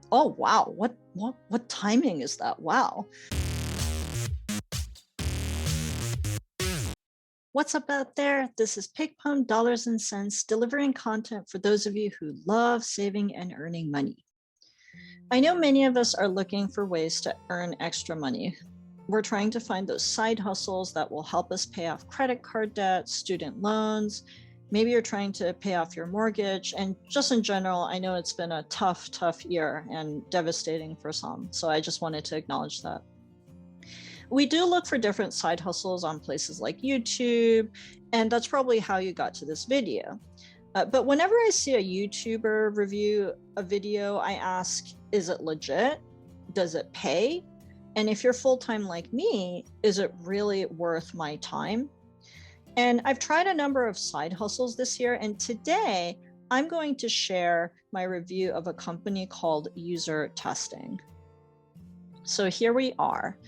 Oh, wow. What timing is that? Wow. What's up out there? This is PigPum Dollars and Cents, delivering content for those of you who love saving and earning money. I know many of us are looking for ways to earn extra money. We're trying to find those side hustles that will help us pay off credit card debt, student loans. Maybe you're trying to pay off your mortgage. And just in general, I know it's been a tough year and devastating for some. So I just wanted to acknowledge that. We do look for different side hustles on places like YouTube, and that's probably how you got to this video. But whenever I see a YouTuber review a video, I ask, is it legit? Does it pay? And if you're full-time like me, is it really worth my time? And I've tried a number of side hustles this year, and today I'm going to share my review of a company called UserTesting. So here we are,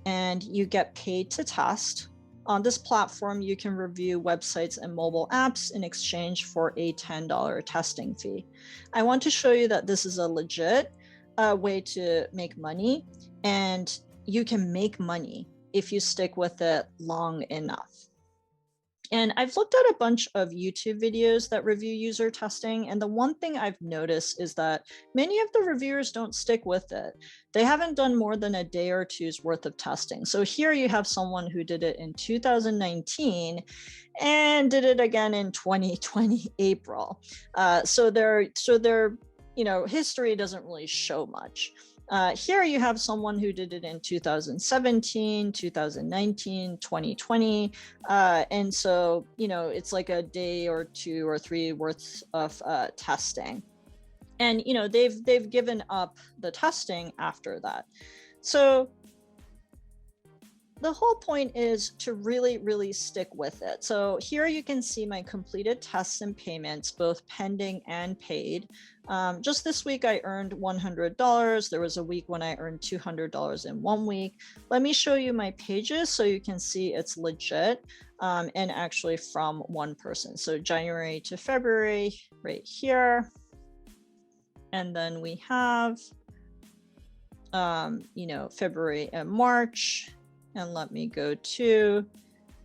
and you get paid to test. On this platform, you can review websites and mobile apps in exchange for a $10 testing fee. I want to show you that this is a legit way to make money, and you can make money if you stick with it long enough. And I've looked at a bunch of YouTube videos that review user testing, and the one thing I've noticed is that many of the reviewers don't stick with it. They haven't done more than a day or two's worth of testing. So here you have someone who did it in 2019 and did it again in 2020 April. So their history doesn't really show much. Here you have someone who did it in 2017, 2019, 2020. And so, it's like a day or two or three worth of testing. And, they've given up the testing after that. So the whole point is to really stick with it. So here you can see my completed tests and payments, both pending and paid. Just this week, I earned $100. There was a week when I earned $200 in 1 week. Let me show you my pages so you can see it's legit and actually from one person. So January to February right here. And then we have, February and March. And let me go to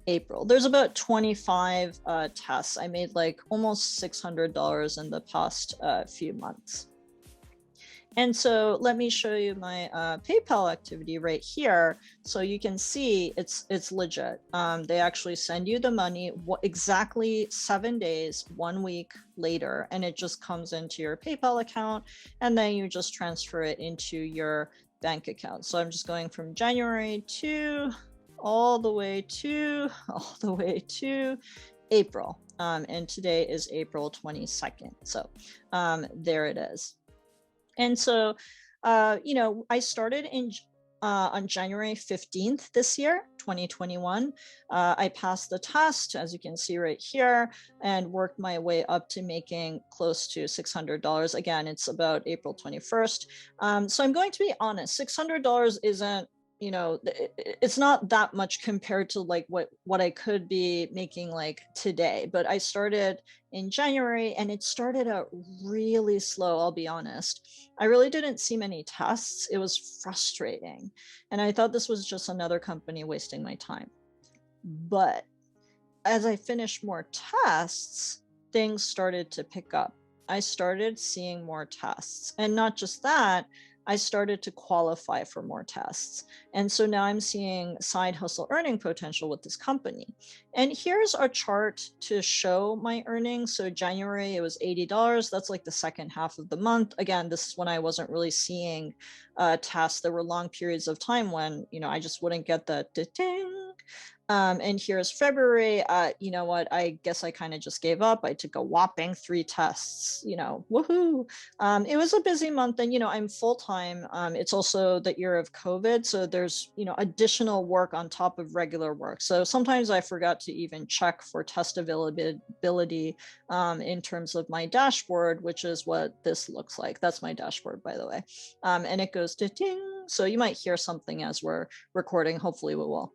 April. There's about 25 tests. I made like almost $600 in the past few months. And so let me show you my PayPal activity right here. So you can see it's legit. They actually send you the money exactly 7 days, 1 week later, and it just comes into your PayPal account, and then you just transfer it into your bank account. So I'm just going from January to all the way to April. And today is April 22nd. So there it is. And so, I started on January 15th this year, 2021. I passed the test, as you can see right here, and worked my way up to making close to $600. Again, it's about April 21st. So I'm going to be honest, $600 isn't, it's not that much compared to like what I could be making like today. But I started in January, and it started out really slow, I'll be honest. I really didn't see many tests. It was frustrating. And I thought this was just another company wasting my time. But as I finished more tests, things started to pick up. I started seeing more tests. And not just that, I started to qualify for more tests. And so now I'm seeing side hustle earning potential with this company. And here's our chart to show my earnings. So January, it was $80. That's like the second half of the month. Again, this is when I wasn't really seeing tests. There were long periods of time when, I just wouldn't get the ding. And here's February. You know what? I guess I kind of just gave up. I took a whopping 3 tests, woohoo. It was a busy month, and, I'm full-time. It's also the year of COVID. So there's, additional work on top of regular work. So sometimes I forgot to even check for test availability in terms of my dashboard, which is what this looks like. That's my dashboard, by the way. And it goes to ding. So you might hear something as we're recording. Hopefully we will.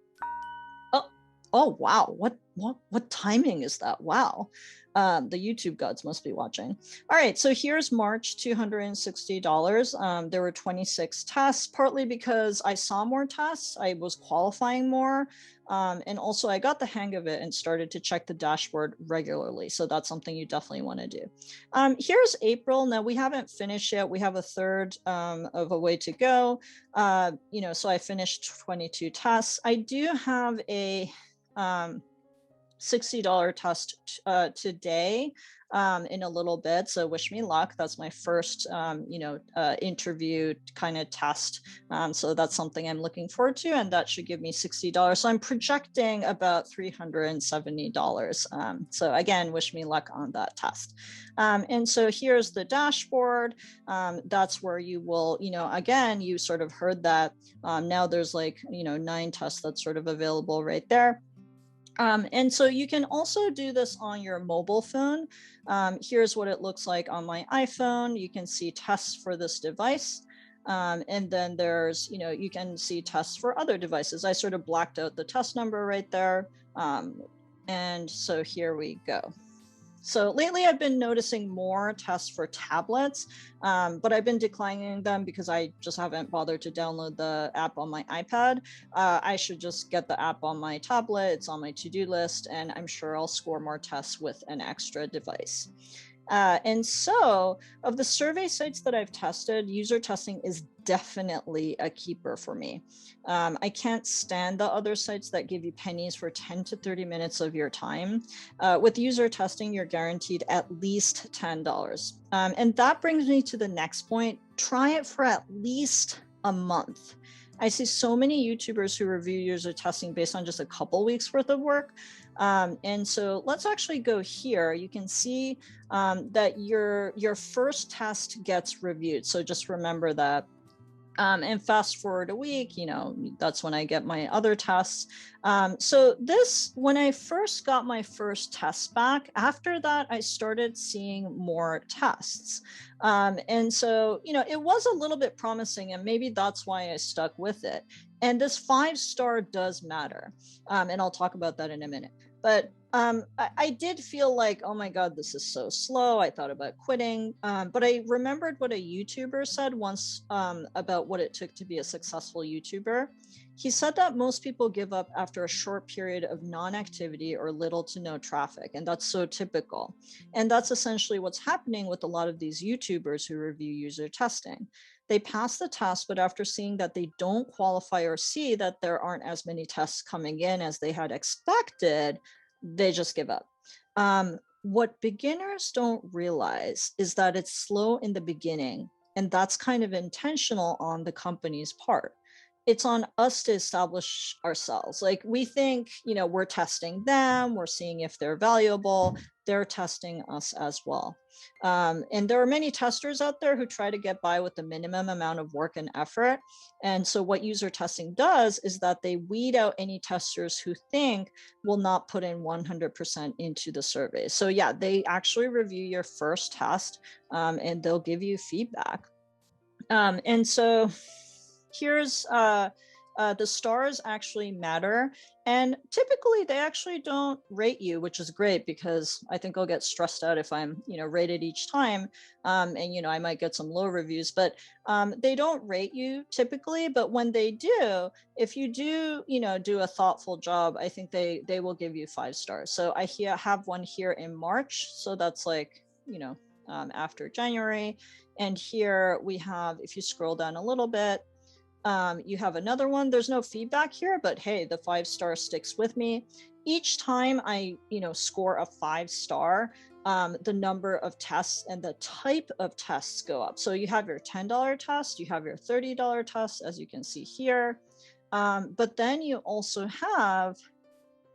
Oh, wow. What timing is that? Wow. The YouTube gods must be watching. All right, so here's March, $260. There were 26 tests, partly because I saw more tests, I was qualifying more, and also I got the hang of it and started to check the dashboard regularly. So that's something you definitely want to do. Here's April. Now we haven't finished yet. We have a third of a way to go. So I finished 22 tests. I do have a $60 test today in a little bit. So wish me luck. That's my first, interview kind of test. So that's something I'm looking forward to, and that should give me $60. So I'm projecting about $370. So again, wish me luck on that test. And so here's the dashboard. That's where you will, again, you sort of heard that now there's 9 tests that's sort of available right there. And so you can also do this on your mobile phone. Here's what it looks like on my iPhone. You can see tests for this device. And then there's, you can see tests for other devices. I sort of blacked out the test number right there. And so here we go. So lately I've been noticing more tests for tablets, but I've been declining them because I just haven't bothered to download the app on my iPad. I should just get the app on my tablet. It's on my to-do list, and I'm sure I'll score more tests with an extra device. And so of the survey sites that I've tested, UserTesting is definitely a keeper for me. I can't stand the other sites that give you pennies for 10 to 30 minutes of your time. With UserTesting, you're guaranteed at least $10. And that brings me to the next point. Try it for at least a month. I see so many YouTubers who review UserTesting based on just a couple weeks worth of work. And so let's actually go here. You can see that your first test gets reviewed. So just remember that. And fast forward a week, that's when I get my other tests. So when I first got my first test back, after that, I started seeing more tests. And so, it was a little bit promising, and maybe that's why I stuck with it. And this 5-star does matter. And I'll talk about that in a minute. But I did feel like, oh my God, this is so slow. I thought about quitting. But I remembered what a YouTuber said once about what it took to be a successful YouTuber. He said that most people give up after a short period of non-activity or little to no traffic. And that's so typical. And that's essentially what's happening with a lot of these YouTubers who review user testing. They pass the test, but after seeing that they don't qualify or see that there aren't as many tests coming in as they had expected, they just give up. What beginners don't realize is that it's slow in the beginning, and that's kind of intentional on the company's part. It's on us to establish ourselves. Like, we think, we're testing them, we're seeing if they're valuable, they're testing us as well. And there are many testers out there who try to get by with the minimum amount of work and effort. And so what user testing does is that they weed out any testers who think will not put in 100% into the survey. So yeah, they actually review your first test, and they'll give you feedback. And so here's the stars actually matter, and typically they actually don't rate you, which is great, because I think I'll get stressed out if I'm rated each time, and I might get some low reviews, but they don't rate you typically. But when they do, if you do do a thoughtful job, I think they will give you 5 stars. So I have one here in March, so that's after January. And here we have, if you scroll down a little bit, you have another one. There's no feedback here, but hey, the 5-star sticks with me. Each time I, score a 5-star, the number of tests and the type of tests go up. So you have your $10 test, you have your $30 test, as you can see here. But then you also have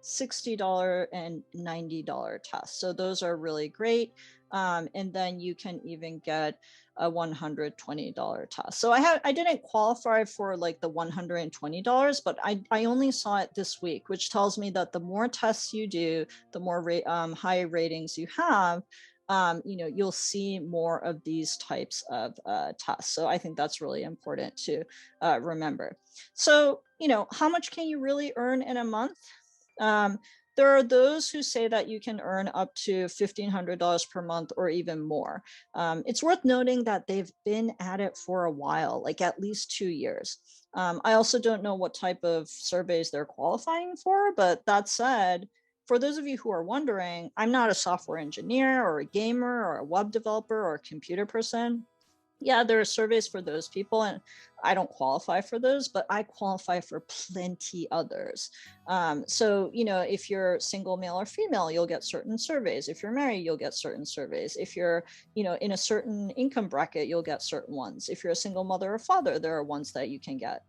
$60 and $90 tests. So those are really great. And then you can even get a $120 test. So I didn't qualify for the $120, but I only saw it this week, which tells me that the more tests you do, the more high ratings you have, you'll see more of these types of tests. So I think that's really important to remember. So, how much can you really earn in a month? There are those who say that you can earn up to $1,500 per month or even more. It's worth noting that they've been at it for a while, like at least 2 years. I also don't know what type of surveys they're qualifying for, but that said, for those of you who are wondering, I'm not a software engineer or a gamer or a web developer or a computer person. Yeah, there are surveys for those people, and I don't qualify for those, but I qualify for plenty others. So, if you're single male or female, you'll get certain surveys. If you're married, you'll get certain surveys. If you're, in a certain income bracket, you'll get certain ones. If you're a single mother or father, there are ones that you can get.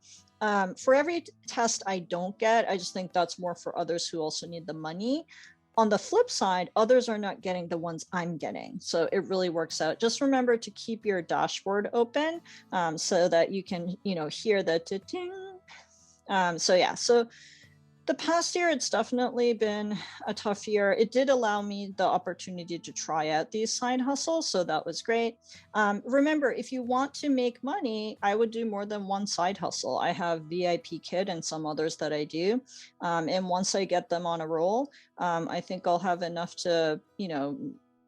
For every test I don't get, I just think that's more for others who also need the money. On the flip side, others are not getting the ones I'm getting. So it really works out. Just remember to keep your dashboard open so that you can, hear the ting. So the past year, it's definitely been a tough year. It did allow me the opportunity to try out these side hustles, so that was great. Remember, if you want to make money, I would do more than one side hustle. I have VIP Kid and some others that I do. And once I get them on a roll, I think I'll have enough to,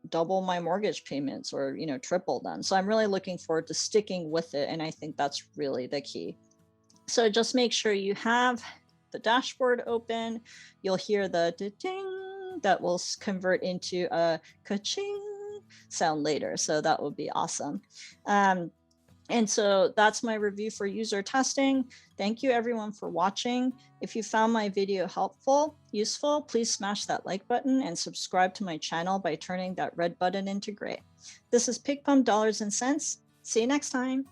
double my mortgage payments or, triple them. So I'm really looking forward to sticking with it. And I think that's really the key. So just make sure you have the dashboard open. You'll hear the ding that will convert into a ka-ching sound later. So that would be awesome. And so that's my review for user testing. Thank you everyone for watching. If you found my video helpful, useful, please smash that like button and subscribe to my channel by turning that red button into gray. This is PigPump Dollars and Cents. See you next time.